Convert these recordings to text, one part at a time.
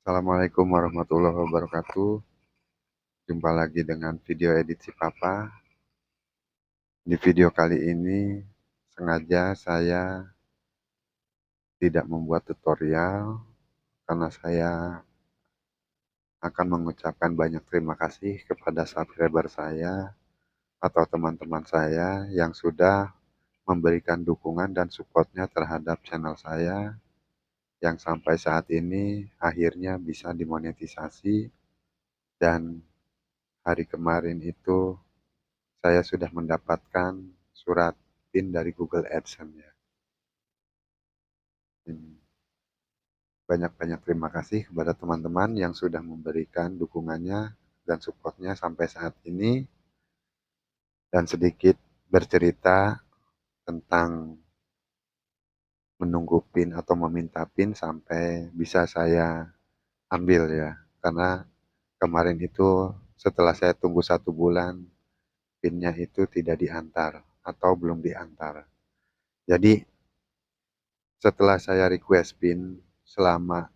Assalamualaikum warahmatullahi wabarakatuh. Jumpa lagi dengan video edit si Papa. Di video kali ini sengaja saya tidak membuat tutorial karena saya akan mengucapkan banyak terima kasih kepada subscriber saya atau teman-teman saya yang sudah memberikan dukungan dan supportnya terhadap channel saya yang sampai saat ini akhirnya bisa dimonetisasi, dan hari kemarin itu saya sudah mendapatkan surat PIN dari Google AdSense ya. Banyak-banyak terima kasih kepada teman-teman yang sudah memberikan dukungannya dan supportnya sampai saat ini, dan sedikit bercerita tentang menunggu PIN atau meminta PIN sampai bisa saya ambil ya. Karena kemarin itu setelah saya tunggu 1 bulan, PIN-nya itu tidak diantar atau belum diantar. Jadi setelah saya request PIN selama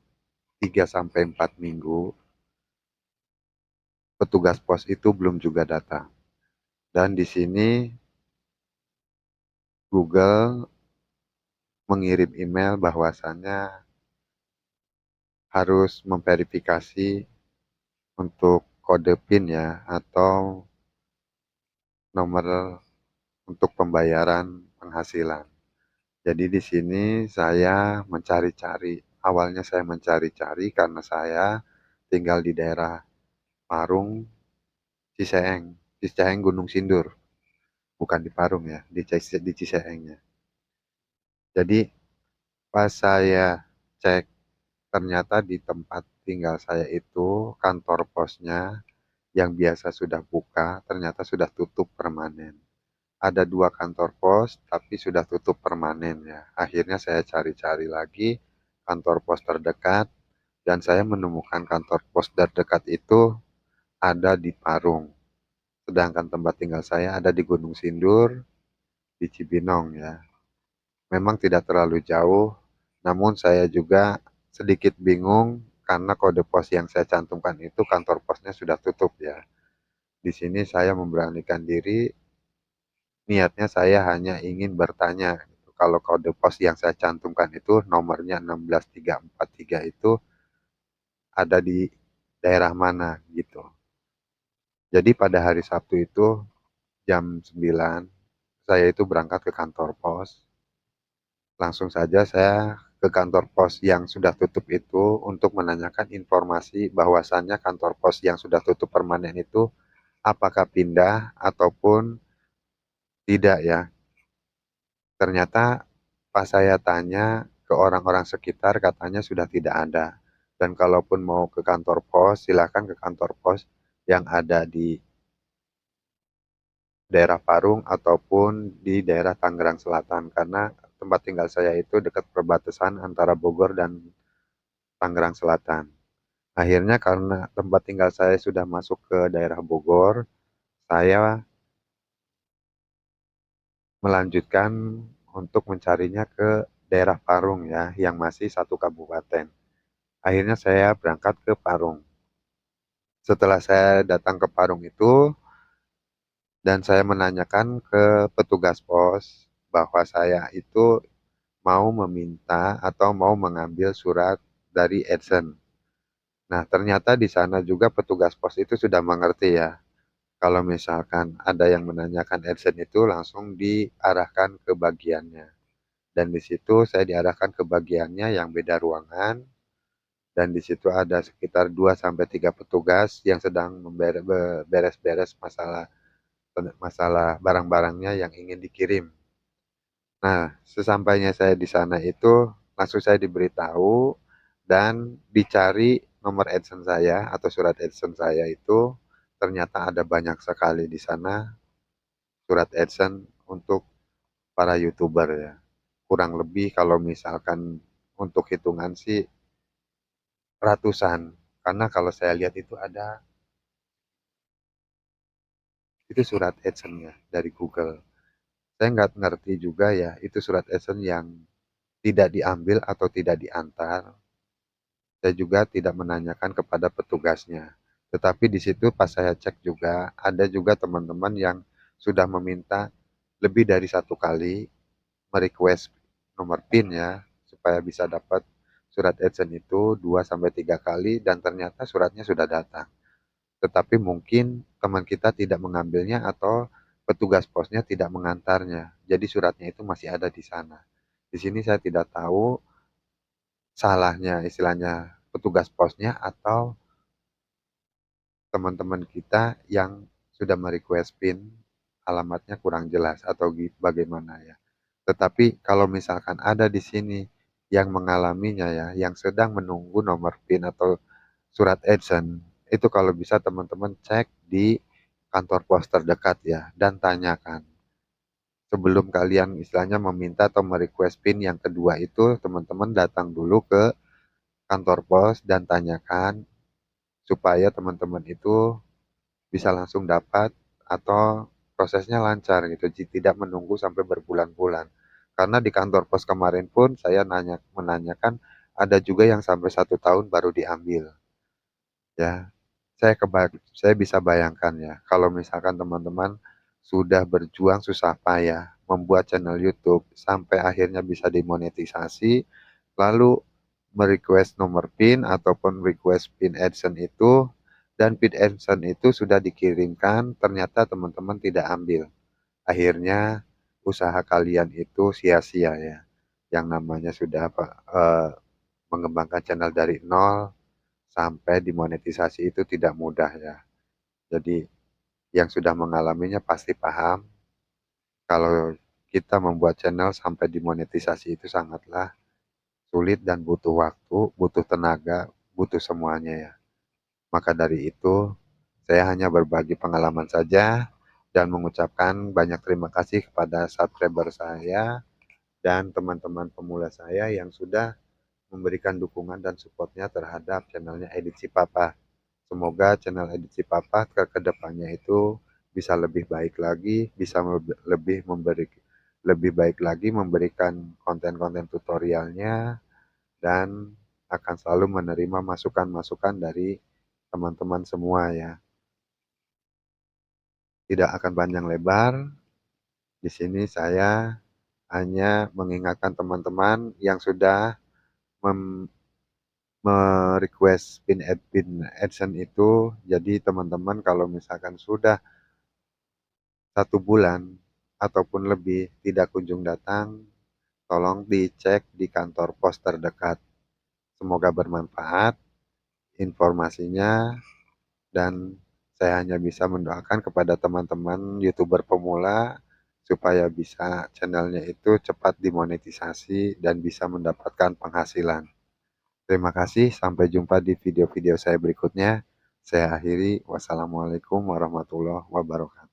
3 sampai 4 minggu, petugas pos itu belum juga datang. Dan di sini Google mengirim email bahwasannya harus memverifikasi untuk kode PIN ya, atau nomor untuk pembayaran penghasilan. Jadi di sini saya mencari-cari. Awalnya saya mencari-cari karena saya tinggal di daerah Parung, Ciseeng, Ciseeng Gunung Sindur, bukan di Parung ya, di Ciseengnya. Jadi pas saya cek, ternyata di tempat tinggal saya itu kantor posnya yang biasa sudah buka ternyata sudah tutup permanen. Ada 2 kantor pos tapi sudah tutup permanen ya. Akhirnya saya cari-cari lagi kantor pos terdekat, dan saya menemukan kantor pos terdekat itu ada di Parung. Sedangkan tempat tinggal saya ada di Gunung Sindur, di Cibinong ya. Memang tidak terlalu jauh, namun saya juga sedikit bingung karena kode pos yang saya cantumkan itu kantor posnya sudah tutup ya. Di sini saya memberanikan diri, niatnya saya hanya ingin bertanya gitu. Kalau kode pos yang saya cantumkan itu nomornya 16343 itu ada di daerah mana gitu. Jadi pada hari Sabtu itu jam 9 saya itu berangkat ke kantor pos. Langsung saja saya ke kantor pos yang sudah tutup itu untuk menanyakan informasi bahwasannya kantor pos yang sudah tutup permanen itu apakah pindah ataupun tidak ya. Ternyata pas saya tanya ke orang-orang sekitar katanya sudah tidak ada. Dan kalaupun mau ke kantor pos, silakan ke kantor pos yang ada di daerah Parung ataupun di daerah Tangerang Selatan, karena tempat tinggal saya itu dekat perbatasan antara Bogor dan Tangerang Selatan. Akhirnya karena tempat tinggal saya sudah masuk ke daerah Bogor, saya melanjutkan untuk mencarinya ke daerah Parung ya, yang masih satu kabupaten. Akhirnya saya berangkat ke Parung. Setelah saya datang ke Parung itu, dan saya menanyakan ke petugas pos bahwa saya itu mau meminta atau mau mengambil surat dari AdSense. Nah, ternyata di sana juga petugas pos itu sudah mengerti ya. Kalau misalkan ada yang menanyakan AdSense itu langsung diarahkan ke bagiannya. Dan di situ saya diarahkan ke bagiannya yang beda ruangan, dan di situ ada sekitar 2 sampai 3 petugas yang sedang beres-beres masalah masalah barang-barangnya yang ingin dikirim. Nah, sesampainya saya di sana itu langsung saya diberitahu dan dicari nomor AdSense saya atau surat AdSense saya itu, ternyata ada banyak sekali di sana surat AdSense untuk para YouTuber ya. Kurang lebih kalau misalkan untuk hitungan sih ratusan. Karena kalau saya lihat itu ada, itu surat AdSense-nya dari Google. Saya nggak ngerti juga ya, itu surat AdSense yang tidak diambil atau tidak diantar. saya juga tidak menanyakan kepada petugasnya. Tetapi di situ pas saya cek juga, ada juga teman-teman yang sudah meminta lebih dari satu kali me-request nomor PIN ya, supaya bisa dapat surat AdSense itu 2 sampai 3 kali dan ternyata suratnya sudah datang. Tetapi mungkin teman kita tidak mengambilnya atau petugas posnya tidak mengantarnya. Jadi suratnya itu masih ada di sana. Di sini saya tidak tahu salahnya istilahnya petugas posnya atau teman-teman kita yang sudah me-request PIN alamatnya kurang jelas atau bagaimana ya. Tetapi kalau misalkan ada di sini yang mengalaminya ya, yang sedang menunggu nomor PIN atau surat AdSense, itu kalau bisa teman-teman cek di kantor pos terdekat ya, dan tanyakan. Sebelum kalian istilahnya meminta atau me-request PIN yang kedua itu, teman-teman datang dulu ke kantor pos dan tanyakan supaya teman-teman itu bisa langsung dapat atau prosesnya lancar gitu, tidak menunggu sampai berbulan-bulan. Karena di kantor pos kemarin pun saya menanyakan ada juga yang sampai 1 tahun baru diambil. Ya, saya bisa bayangkan ya, kalau misalkan teman-teman sudah berjuang susah payah membuat channel YouTube sampai akhirnya bisa dimonetisasi, lalu merequest nomor PIN ataupun request PIN AdSense itu, dan PIN AdSense itu sudah dikirimkan, ternyata teman-teman tidak ambil. Akhirnya usaha kalian itu sia-sia ya. Yang namanya sudah mengembangkan channel dari nol sampai dimonetisasi itu tidak mudah ya. Jadi yang sudah mengalaminya pasti paham kalau kita membuat channel sampai dimonetisasi itu sangatlah sulit dan butuh waktu, butuh tenaga, butuh semuanya ya. Maka dari itu, saya hanya berbagi pengalaman saja dan mengucapkan banyak terima kasih kepada subscriber saya dan teman-teman pemula saya yang sudah memberikan dukungan dan supportnya terhadap channelnya Edisi Papa. Semoga channel Edisi Papa ke depannya itu bisa lebih baik lagi, bisa lebih baik lagi memberikan konten-konten tutorialnya dan akan selalu menerima masukan-masukan dari teman-teman semua ya. Tidak akan panjang lebar, di sini saya hanya mengingatkan teman-teman yang sudah me-request PIN AdSense itu, jadi teman-teman kalau misalkan sudah 1 bulan ataupun lebih tidak kunjung datang, tolong dicek di kantor pos terdekat. Semoga bermanfaat informasinya dan saya hanya bisa mendoakan kepada teman-teman YouTuber pemula supaya bisa channelnya itu cepat dimonetisasi dan bisa mendapatkan penghasilan. Terima kasih, sampai jumpa di video-video saya berikutnya. Saya akhiri, wassalamualaikum warahmatullahi wabarakatuh.